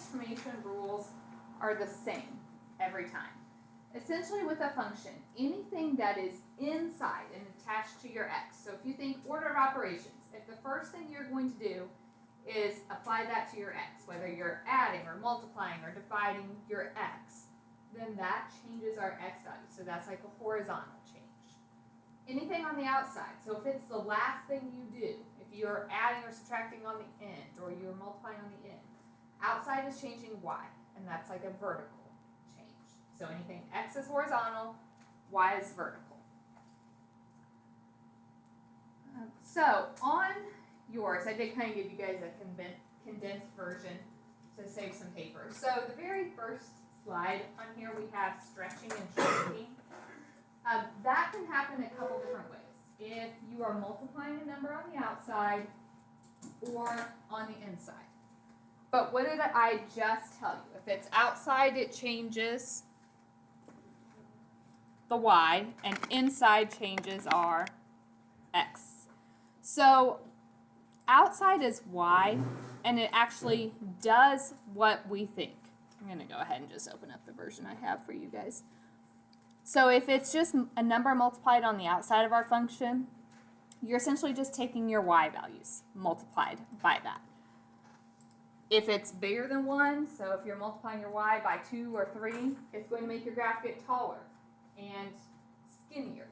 transformation rules are the same every time. Essentially with a function, anything that is inside and attached to your x. So if you think order of operations, if the first thing you're going to do is apply that to your x, whether you're adding or multiplying or dividing your x, then that changes our x value. So that's like a horizontal change. Anything on the outside, so if it's the last thing you do, if you're adding or subtracting on the end or you're multiplying on the end, outside is changing y, and that's like a vertical change. So anything x is horizontal, y is vertical. So on yours, I did kind of give you guys a condensed version to save some paper. So the very first slide on here we have stretching and shrinking. That can happen a couple different ways. If you are multiplying a number on the outside or on the inside. But what did I just tell you? If it's outside, it changes the y, and inside changes our x. So outside is y, and it actually does what we think. I'm going to go ahead and just open up the version I have for you guys. So if it's just a number multiplied on the outside of our function, you're essentially just taking your y values multiplied by that. If it's bigger than 1, so if you're multiplying your y by 2 or 3, it's going to make your graph get taller and skinnier.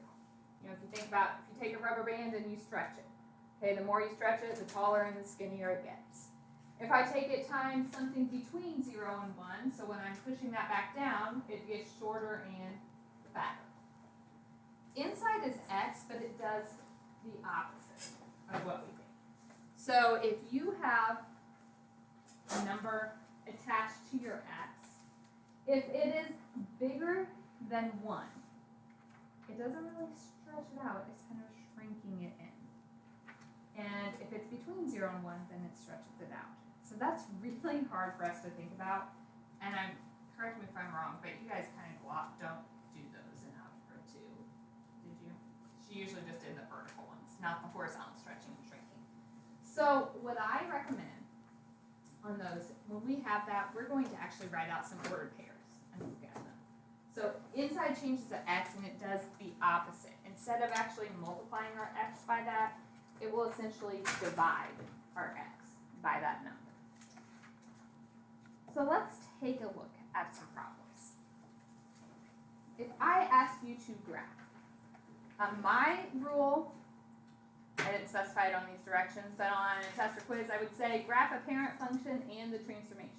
You know, if you think about, if you take a rubber band and you stretch it, okay, the more you stretch it, the taller and the skinnier it gets. If I take it times something between 0 and 1, so when I'm pushing that back down, it gets shorter and fatter. Inside is x, but it does the opposite of what we think. So if you have a number attached to your x, if it is bigger than 1, it doesn't really stretch it out, it's kind of shrinking it in. And if it's between 0 and 1, then it stretches it out. So that's really hard for us to think about, and correct me if I'm wrong, but you guys kind of don't do those in Algebra 2, did you? She usually just did the vertical ones, not the horizontal stretching and shrinking. So what I recommend on those, when we have that, we're going to actually write out some ordered pairs and look at them. So inside changes the x, and it does the opposite. Instead of actually multiplying our x by that, it will essentially divide our x by that number. So let's take a look at some problems. If I ask you to graph, my rule, I didn't specify it on these directions, but on a test or quiz, I would say graph a parent function and the transformation.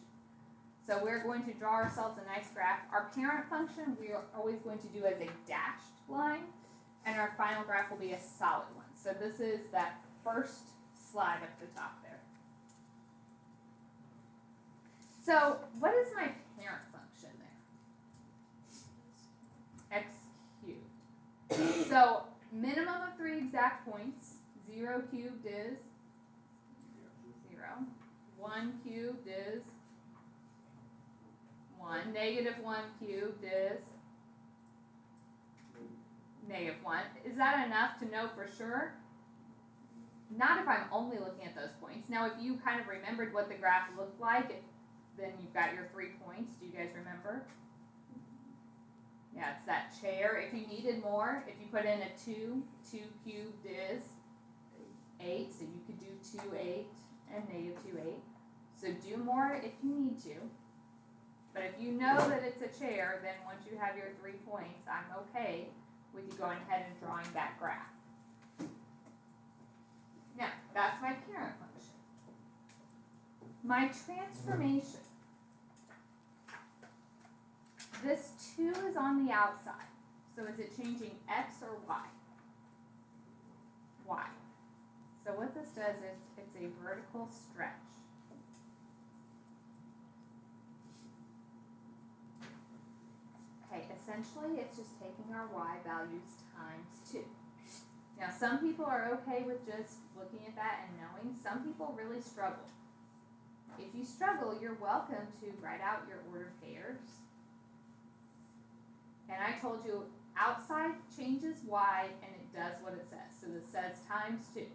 So we're going to draw ourselves a nice graph. Our parent function we are always going to do as a dashed line, and our final graph will be a solid one. So this is that first slide at the top there. So what is my parent function there? X cubed. So minimum of 3 exact points. 0 cubed is 0. 1 cubed is 1. Negative 1 cubed is negative 1. Is that enough to know for sure? Not if I'm only looking at those points. Now if you kind of remembered what the graph looked like, then you've got your 3 points. Do you guys remember? Yeah, it's that chair. If you needed more, if you put in a 2, 2 cubed is 8, so you could do 2, 8, and negative 2, 8. So do more if you need to. But if you know that it's a chair, then once you have your 3 points, I'm okay with you going ahead and drawing that graph. Now, that's my parent function. My transformation. This 2 is on the outside. So is it changing x or y? Y. So what this does is it's a vertical stretch. Okay, essentially it's just taking our y values times 2. Now some people are okay with just looking at that and knowing. Some people really struggle. If you struggle, you're welcome to write out your ordered pairs. And I told you outside changes y and it does what it says. So this says times 2.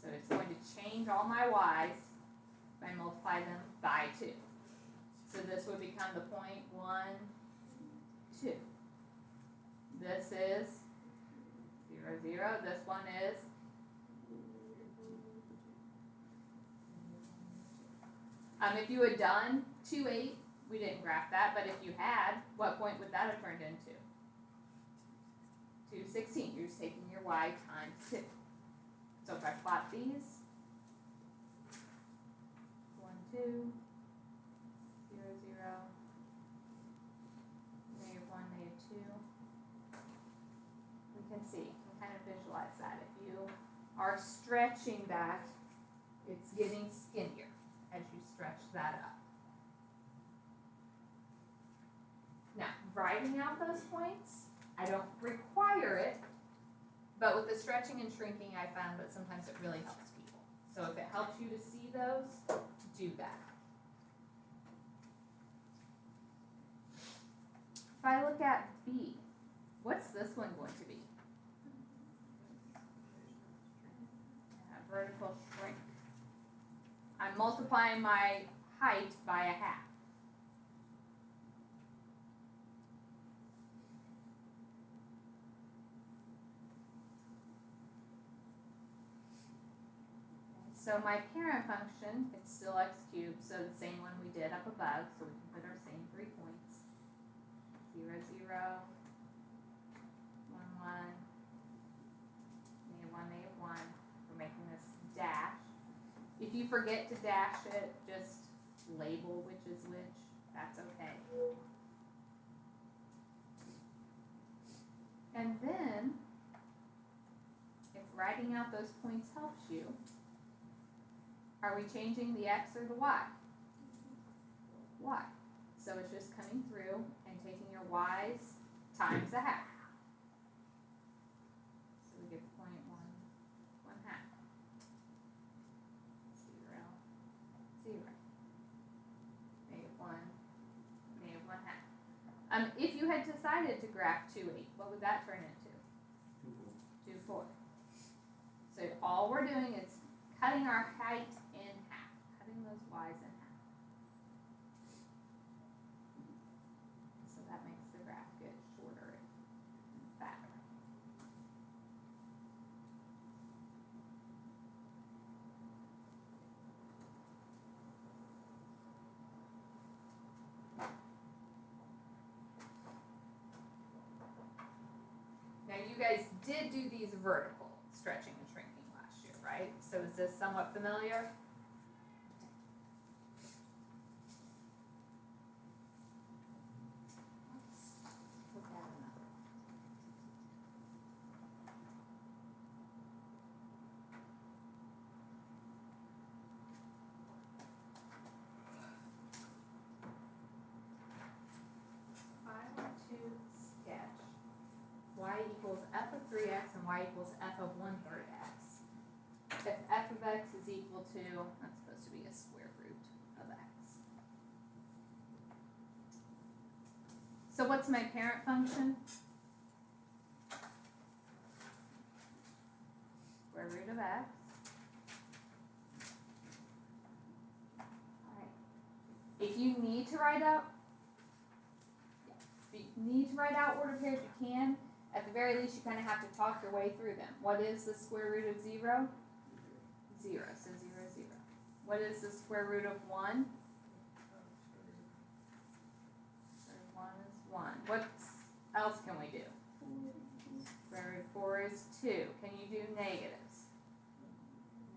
So it's going to change all my y's if I multiply them by 2. So this would become the point 1, 2. This is 0, 0. This one is if you had done 2, 8, we didn't graph that, but if you had, what point would that have turned into? 2, 16. You're just taking your y times 2. So if I plot these, 1, 2, 0, 0, -1, -2. We can see, we can kind of visualize that. If you are stretching that, it's getting skinnier as you stretch that up. Now, writing out those points, I don't require it, but with the stretching and shrinking, I found that sometimes it really helps people. So if it helps you to see those, do that. If I look at B, what's this one going to be? Vertical shrink. I'm multiplying my height by 1/2. So my parent function, it's still x cubed, so the same one we did up above, so we can put our same 3 points. 0, 0, 1, 1, -1, -1. We're making this dash. If you forget to dash it, just label which is which. That's okay. And then, if writing out those points helps you, are we changing the x or the y? Y. So it's just coming through and taking your y's times 1/2. So we get point 1, 1/2. 0, 0. -1, -1/2. If you had decided to graph 2, 8, what would that turn into? 2, 4. So all we're doing is cutting our height in half, cutting those y's in half. So that makes the graph get shorter and fatter. Now you guys did do these vertical stretching and shrinking last year, right? So is this somewhat familiar? Let's look at another. I want to sketch y equals f of 3x and y equals f of 1/3 x. If f of x is equal to, that's supposed to be a square root of x. So what's my parent function? Square root of x. Alright. If you need to write out, order pairs, you can. At the very least, you kind of have to talk your way through them. What is the square root of 0? 0, so 0, 0. What is the square root of 1? So 1 is 1. What else can we do? Square root of 4 is 2. Can you do negatives?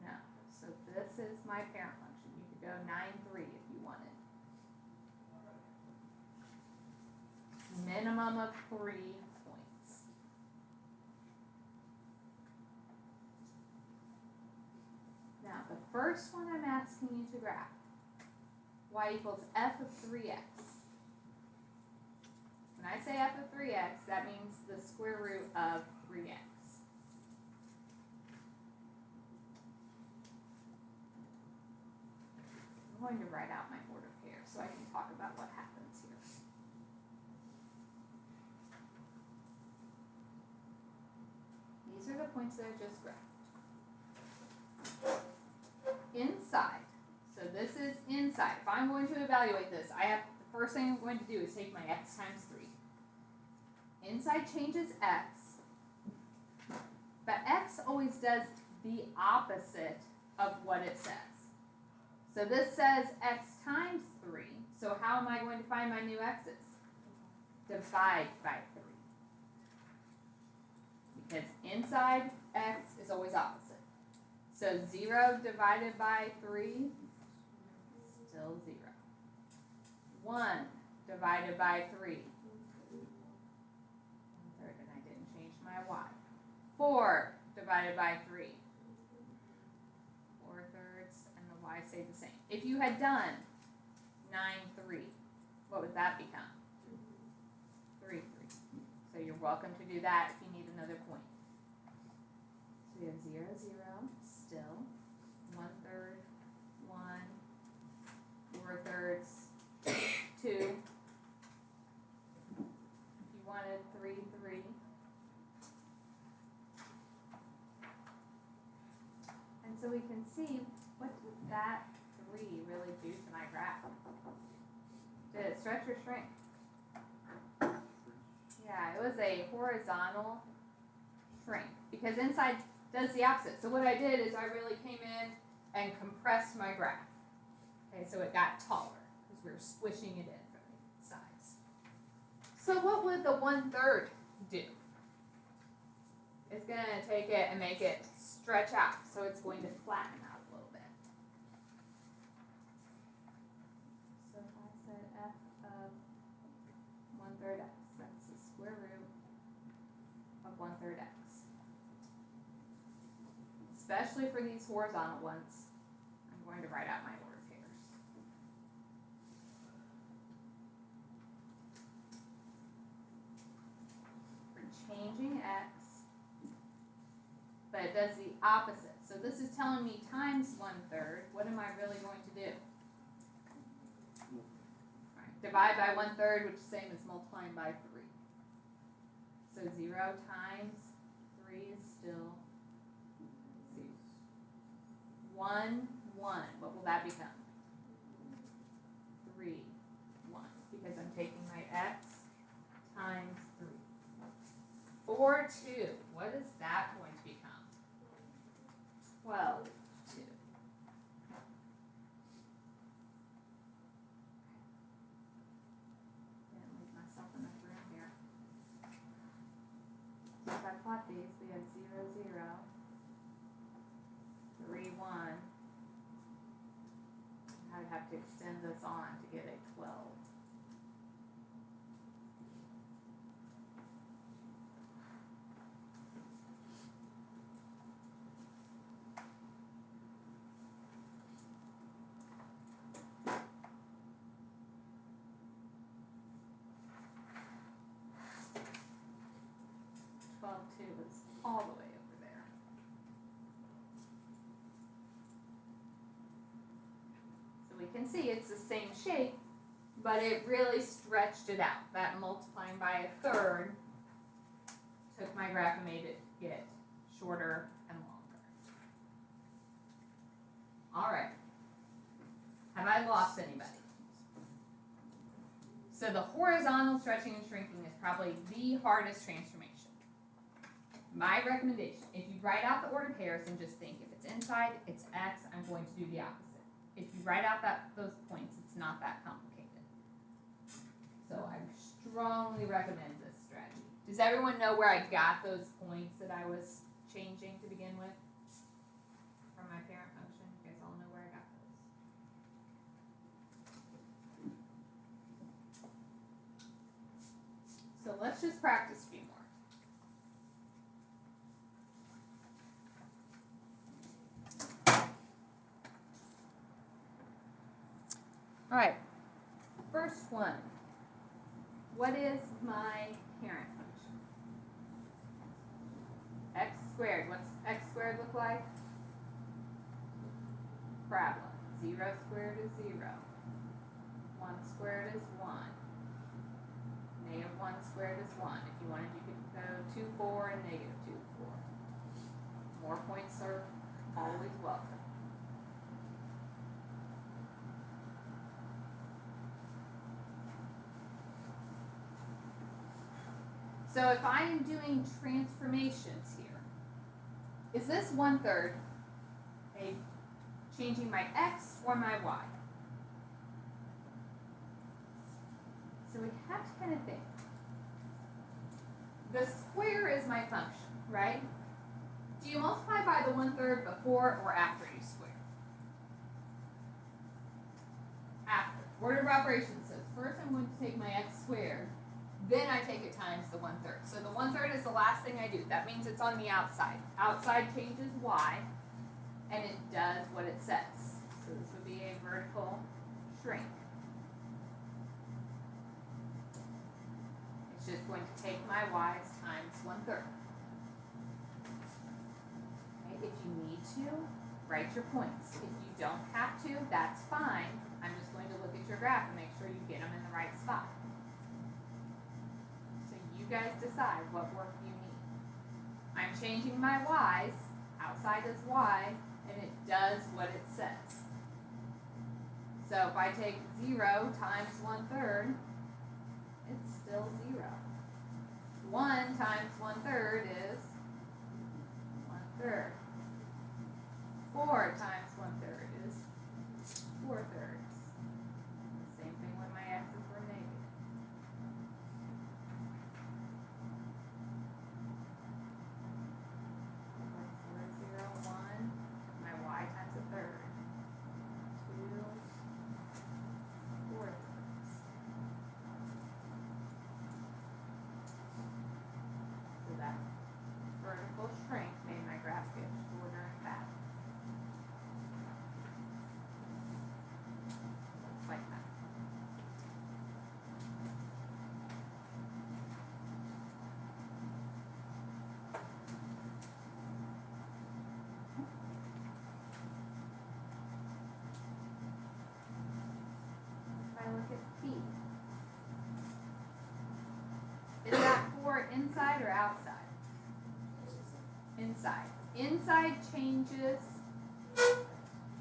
No. So this is my parent function. You could go 9, 3 if you wanted. Minimum of 3 points. Now, the first one I'm asking you to graph, y equals f of 3x. When I say f of 3x, that means the square root of 3x. I'm going to write out my order pair so I can talk about what happens here. These are the points that I just graphed. Inside, so this is inside, if I'm going to evaluate this, the first thing I'm going to do is take my x times 3. Inside changes x, but x always does the opposite of what it says. So this says x times 3, so how am I going to find my new x's? Divide by 3. Because inside x is always opposite. So 0 divided by 3, still 0. 1 divided by 3. 1/3, and I didn't change my y. 4 divided by 3. 4/3, and the y stayed the same. If you had done 9/3, what would that become? 3/3. So you're welcome to do that if you need another point. So we have 0, 0, still. 1/3, 1, 4/3, 2. If you wanted 3, 3. And so we can see, what did that 3 really do to my graph? Did it stretch or shrink? Yeah, it was a horizontal shrink because inside does the opposite. So what I did is I really came in and compressed my graph. Okay, so it got taller because we were squishing it in from the sides. So what would the 1/3 do? It's going to take it and make it stretch out. So it's going to flatten out a little bit. So if I said f of 1/3 x, that's the square root of 1/3 x. Especially for these horizontal ones, I'm going to write out my order pairs. We're changing x, but it does the opposite. So this is telling me times 1/3. What am I really going to do? Right, divide by 1/3, which is the same as multiplying by 3. So 0 times 3 is still 0. 1, 1. What will that become? 3, 1. Because I'm taking my x times 3. 4, 2. What is that going to become? 12, 2. Didn't leave myself enough room here. So if I plot these, we have 0, 0, 3, 1. I would have to extend this on to get a 12. Is all the way over there. So we can see it's the same shape, but it really stretched it out. That multiplying by 1/3 took my graph and made it get shorter and longer. All right. Have I lost anybody? So the horizontal stretching and shrinking is probably the hardest transformation. My recommendation, if you write out the order pairs and just think if it's inside, it's x, I'm going to do the opposite. If you write out those points, it's not that complicated. So I strongly recommend this strategy. Does everyone know where I got those points that I was changing to begin with? From my parent function? You guys all know where I got those. So let's just practice a few more. All right, first one. What is my parent function? X squared. What's x squared look like? Parabola. 0 squared is 0. 1 squared is 1. Negative 1 squared is 1. If you wanted, you could go 2, 4 and negative 2, 4. More points are always welcome. So if I am doing transformations here, is this 1/3 changing my x or my y? So we have to kind of think. The square is my function, right? Do you multiply by the 1/3 before or after you square? After. Order of operations says first I'm going to take my x squared, then I take it times the 1/3. So the 1/3 is the last thing I do. That means it's on the outside. Outside changes y, and it does what it says. So this would be a vertical shrink. It's just going to take my y's times 1/3. Okay, if you need to, write your points. If you don't have to, that's fine. I'm just going to look at your graph and make sure you get them in the right spot. So you guys decide what work you need. I'm changing my y's. Outside is y, and it does what it says. So if I take 0 times 1/3, it's still 0. 1 times 1/3 is 1/3. 4 times 1/3 is 4/3. Same thing when my x's were negative. My y times 1/3. 2 4/3. So that vertical shrink made my graph get shorter and fatter. Looks like that. If I look at B, is that 4 inside or outside? Inside. Inside changes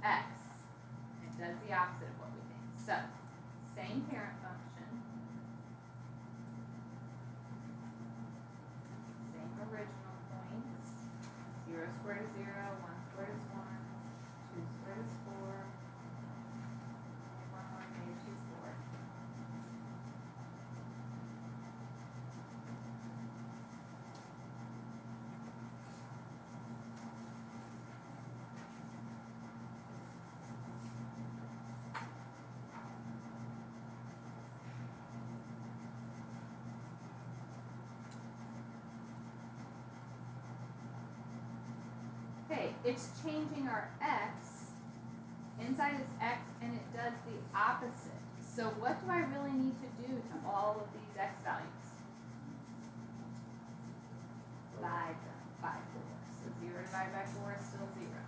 x. It does the opposite of what we think. So, same parent function, same original points. 0 squared is 0, 1 squared is 1, 2 squared is 4, 1 negative 2 is 4. Okay, it's changing our x. Inside is x, and it does the opposite. So what do I really need to do to all of these x values? Divide them by 4. So 0 divided by 4 is still 0.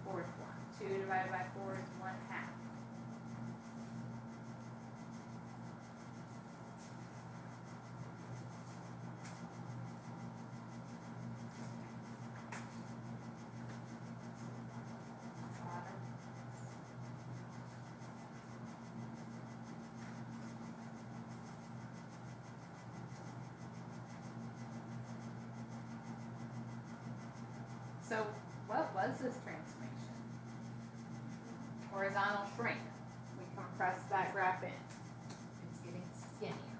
1/4 one. 2 divided by 4 is 1/2. So what was this transformation? Horizontal shrink. We compress that graph in. It's getting skinnier.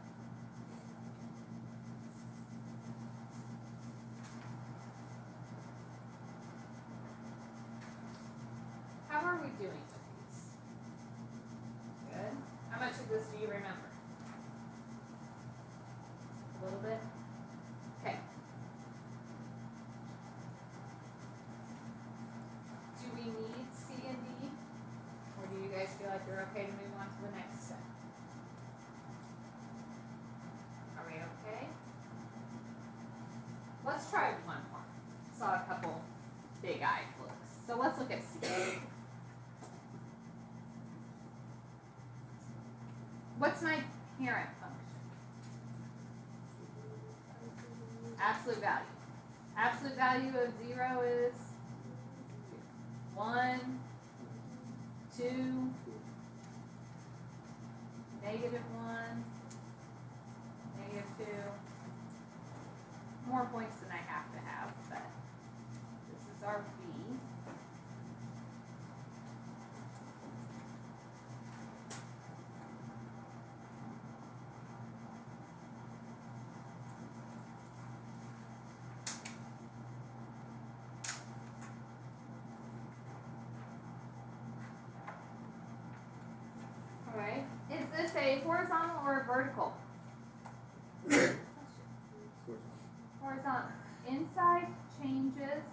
How are we doing with these? Good. How much of this do you remember? A little bit? Okay. Do we need C and D? Or do you guys feel like you're okay to move on to the next step? Are we okay? Let's try one more. Saw a couple big-eyed looks. So let's look at C. What's my parent function? Absolute value. Absolute value of 0 is 1, 2, negative 1, more points than I have to have, but this is our V. Alright, is this a horizontal or a vertical? Horizontal. Inside changes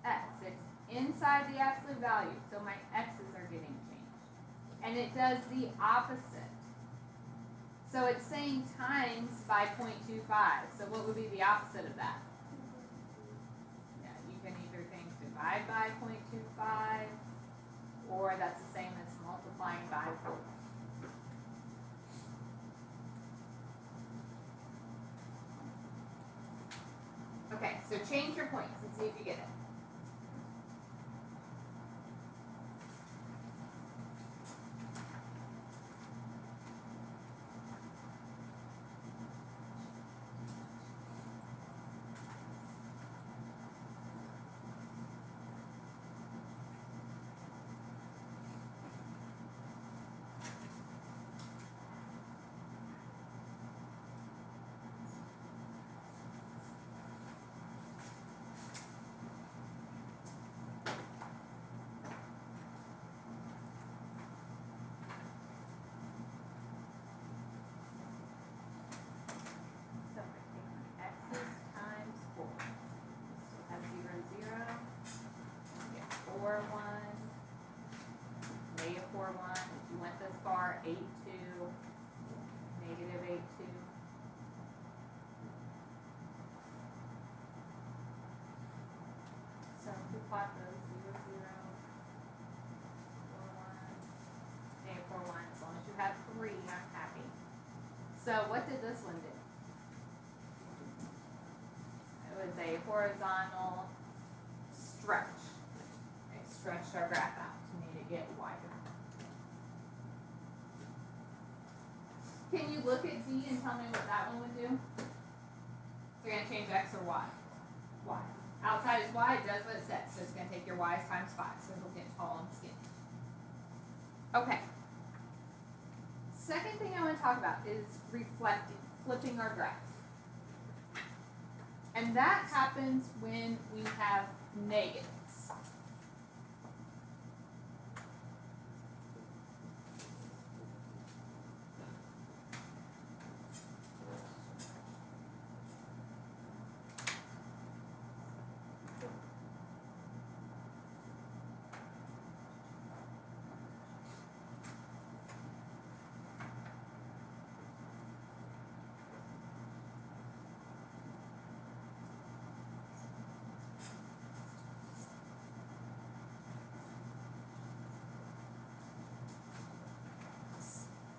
x. It's inside the absolute value, so my x's are getting changed. And it does the opposite. So it's saying times by 0.25. So what would be the opposite of that? Yeah, you can either think divide by 0.25, or that's the same as multiplying by 4. Okay, so change your points and see if you get it. If you went this far, 8, 2, negative 8, 2. So if we plot those 0, 0, 4, 1, negative 4, 1, as long as you have 3, I'm happy. So what did this one do? It was a horizontal stretch. It stretched our graph out to make it get wider. Can you look at D and tell me what that one would do? So you're going to change X or Y? Y. Outside is Y, it does what it says. So it's going to take your Y's times 5. So it'll get tall and skinny. Okay. Second thing I want to talk about is reflecting, flipping our graph. And that happens when we have negatives.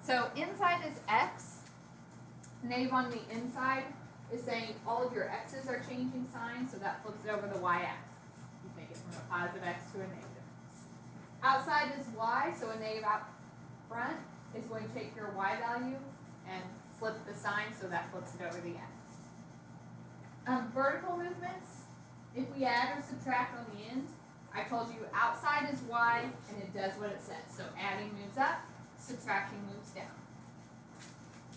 So inside is X. Negative on the inside is saying all of your X's are changing signs, so that flips it over the Y-axis. You take it from a positive X to a negative. Outside is Y, so a negative out front is going to take your Y value and flip the sign, so that flips it over the X. Vertical movements, if we add or subtract on the end, I told you outside is Y, and it does what it says. So adding moves up, subtracting moves down.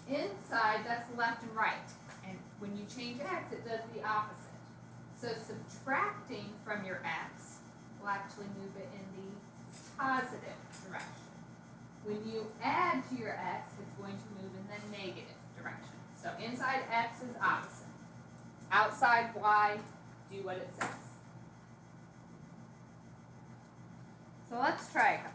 Inside, that's left and right. And when you change X, it does the opposite. So subtracting from your X will actually move it in the positive direction. When you add to your X, it's going to move in the negative direction. So inside X is opposite. Outside Y, do what it says. So let's try a couple.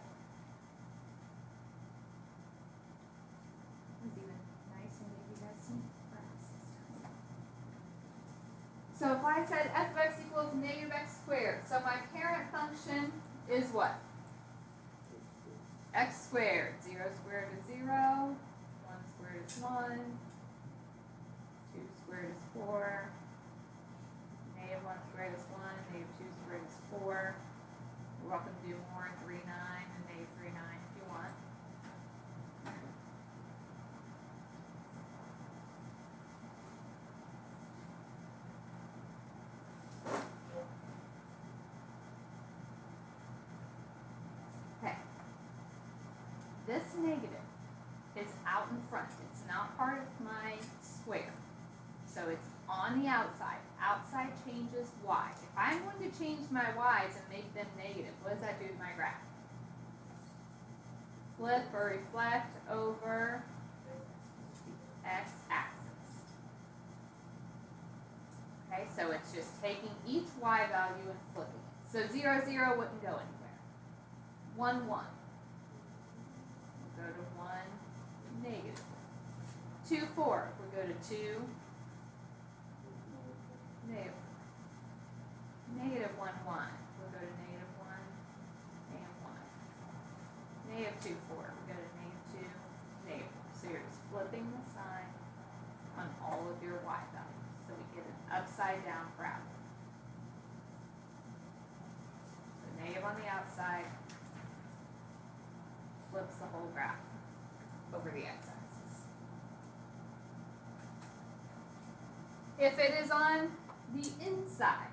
So if I said f of x equals negative x squared, so my parent function is what? X squared. 0 squared is 0. 1 squared is 1. 2 squared is 4. Negative 1 squared is 1. Negative 2 squared is 4. You're welcome to do more. 3, 9, and negative 3, 9 if you want. this negative is out in front. It's not part of my square. So it's on the outside. Outside changes y. If I'm going to change my y's and make them negative, what does that do to my graph? Flip or reflect over the x-axis. Okay, so it's just taking each y value and flipping it. So 0, 0 wouldn't go anywhere. 1, 1. We'll go to 1, negative. 2, 4. We'll go to 2, negative. Negative 1, 1. We'll go to negative 1 and 1. Negative 2, 4. We'll go to negative 2, negative 4. So you're just flipping the sign on all of your y values. So we get an upside down graph. So negative on the outside flips the whole graph over the x-axis. If it is on the inside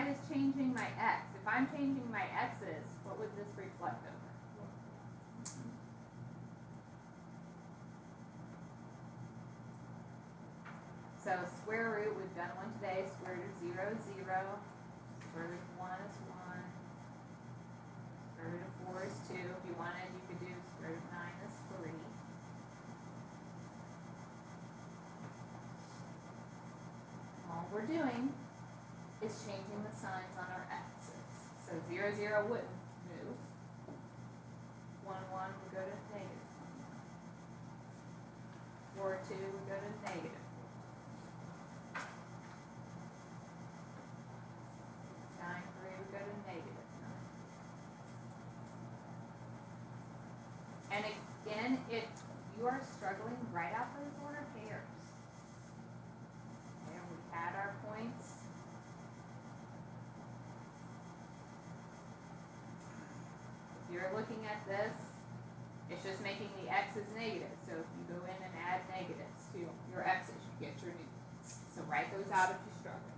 is changing my x. If I'm changing my x's, what would this reflect over? So square root, we've done one today. Square root of 0 is 0. Square root of 1 is 1. Square root of 4 is 2. If you wanted, you could do square root of 9 is 3. All we're doing is changing the signs on our x's. So 0, 0 wouldn't move. 1, 1 would go to negative 1. 4, 2 would go to negative 4. 9, 3 would go to negative 9. And again, if you are struggling, write out those order pairs. And we had our points. If you're looking at this, it's just making the x's negative. So if you go in and add negatives to your x's, you get your new ones. So write those out if you struggle.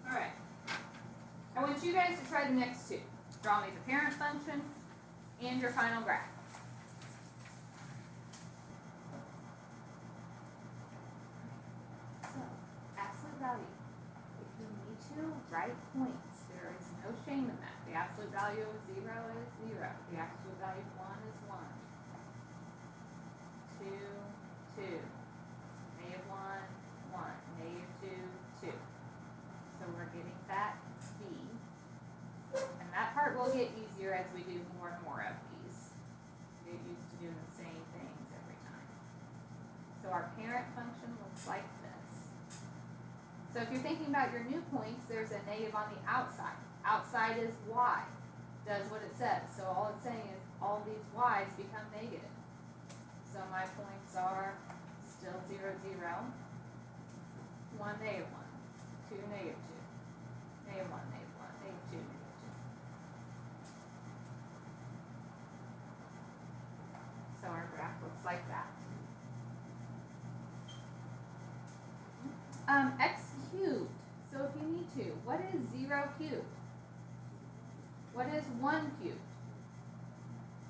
Alright. I want you guys to try the next two. Draw me the parent function and your final graph. So, absolute value. If you need to, write points. There is no shame in that. The absolute value of 0 is 0. The absolute value of 1 is 1. 2, 2. Negative 1, 1. Negative 2, 2. So we're getting that b. And that part will get easier as we do more and more of these. Get used to doing the same things every time. So our parent function looks like this. So if you're thinking about your new points, there's a negative on the outside. Outside is y. Does what it says. So all it's saying is all these y's become negative. So my points are still 0, 0. 1, negative 1. 2, negative 2. Negative 1, negative 1. Negative 2, negative 2. So our graph looks like that. X cubed. So if you need to, what is 0 cubed? What is 1 cubed?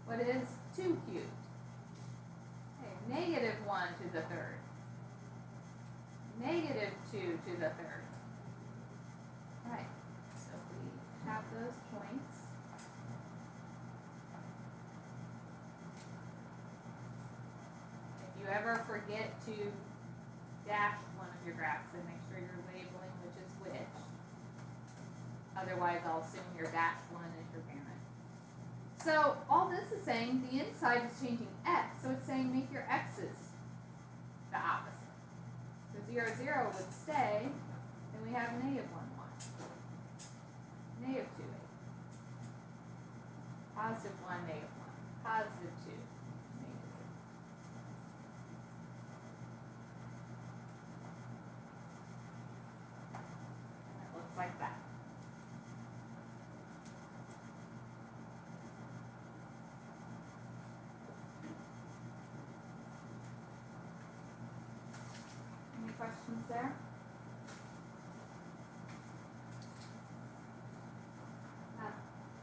What is 2 cubed? Okay, negative 1 to the third. Negative 2 to the third. Right. So we have those points. If you ever forget to dash one of your graphs, then make sure you're labeling which is which. Otherwise, I'll assume your dashed one is your parent. So all this is saying, the inside is changing x, so it's saying make your x's the opposite. So 0, 0 would stay, then we have negative 1, 1. Negative 2, 8. Positive 1, negative 1. Positive 2, negative 2. And it looks like that. Any questions there?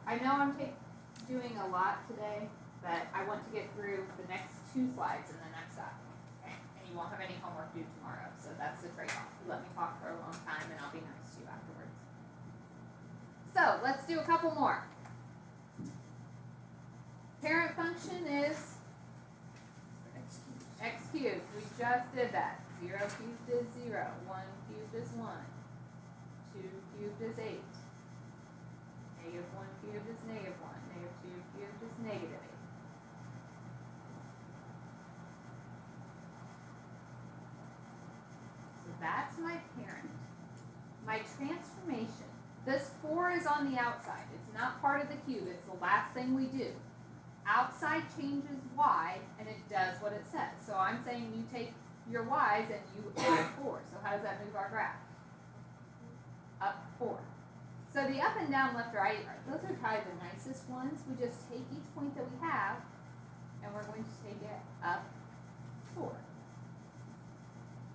I know I'm doing a lot today, but I want to get through the next 2 slides and then I'm stopping. Okay? And you won't have any homework due tomorrow, so that's the trade-off. You let me talk for a long time and I'll be nice to you afterwards. So let's do a couple more. Parent function is x cubed. We just did that. 0 cubed is 0. 1 cubed is 1. 2 cubed is 8. Negative 1 cubed is negative 1. Negative 2 cubed is negative 8. So that's my parent. My transformation. This 4 is on the outside. It's not part of the cube. It's the last thing we do. Outside changes y, and it does what it says. So I'm saying you take your y's and you add 4. So how does that move our graph? Up 4. So the up and down, left, right, those are probably the nicest ones. We just take each point that we have, and we're going to take it up 4.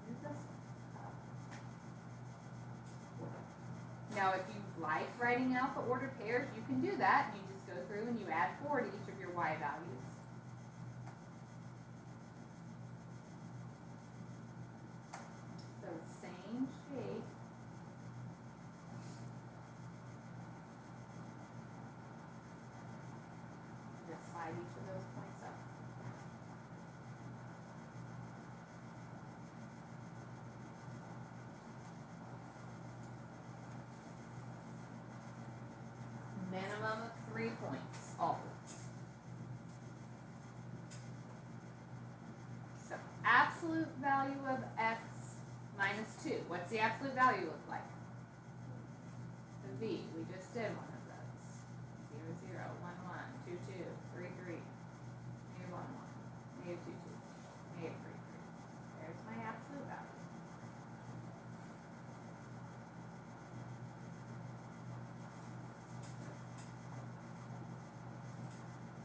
Here's this one, up 4. Now, if you like writing out the ordered pairs, you can do that. You just go through and you add 4 to each of your y values. So same shape. Just slide each of those points up. Minimum of 3 points, always. So absolute value of x minus 2. What's the absolute value look like? The v. We just did one of those. 0, 0, 1, 1, 2, 2, 3, 3, negative 1, 1, negative 2, 2, negative 3, 3. There's my absolute value.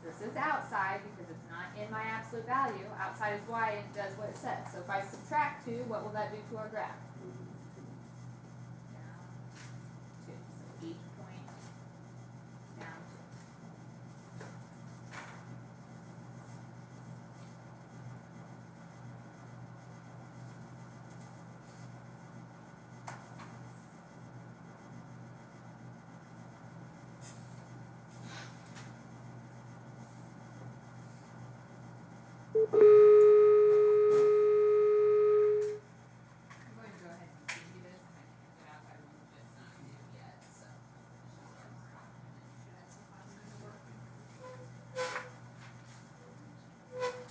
This is outside because it's not in my absolute value. Outside is y and it does what it says. So if I subtract 2, what will that do to our graph? Down 2. So each point down 2. I'm going to go ahead and give you this. I can't get out my room, it's not due yet, so.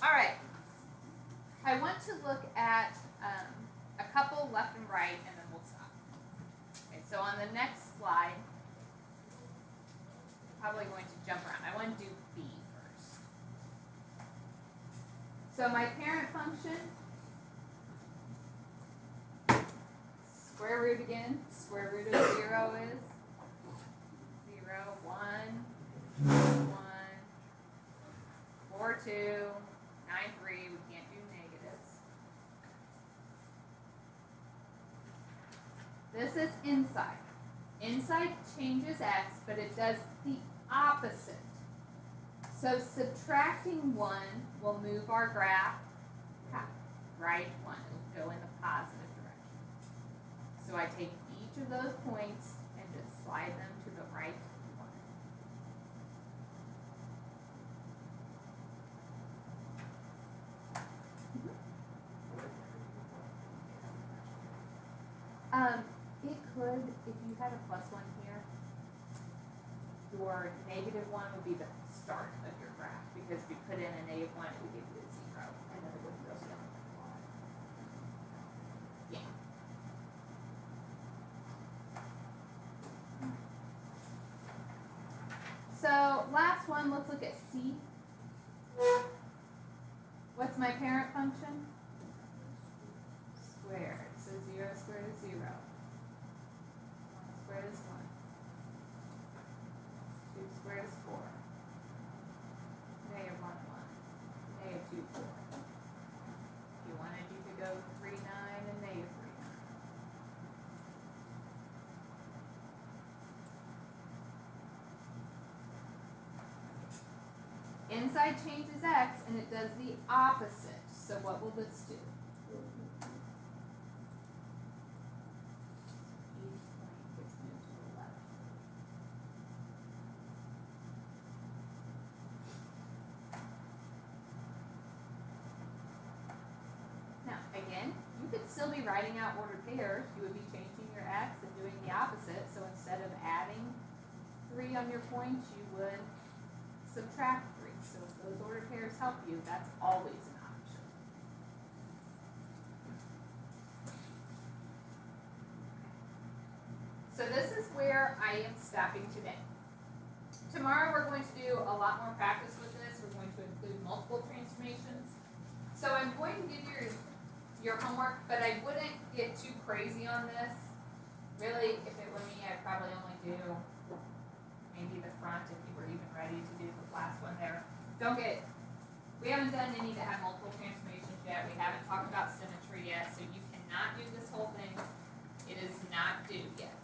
All right. I want to look at a couple left and right, and then we'll stop. Okay, so on the next slide, I'm probably going to jump around. I want to do B first. So my parent function, square root again. Square root of 0 is 0, 1, 1, 4, 2, 9, 3. We can't do negatives. This is inside. Inside changes x, but it does the opposite. So subtracting 1 will move our graph half, right? 1, it'll go in the positive direction. So I take each of those points and just slide them to the right 1. It could, if you had a +1 here, your -1 would be the start of your graph, because if you put in a -1, it would give you a 0, and then it would go down. Yeah. So last one, let's look at C. What's my parent function? Squared. So 0 squared is 0. 1 squared is 1. 2 squared is 4. Negative 1, 1. Negative 2, 4. If you wanted, you could go 3, 9, and negative 3, 9. inside changes x, and it does the opposite. So what will this do? Now, again, you could still be writing out ordered pairs. You would be changing your x and doing the opposite. So instead of adding 3 on your points, you would subtract 3. So if those ordered pairs help you, that's always an option. So this is where I am stopping today. Tomorrow we're going to do a lot more practice with this. We're going to include multiple transformations. So I'm going to give you your homework, but I wouldn't get too crazy on this. Really, if it were me, I'd probably only do maybe the front if you were even ready to do the last one there. We haven't done any that have multiple transformations yet. We haven't talked about symmetry yet, so you cannot do this whole thing. It is not due yet.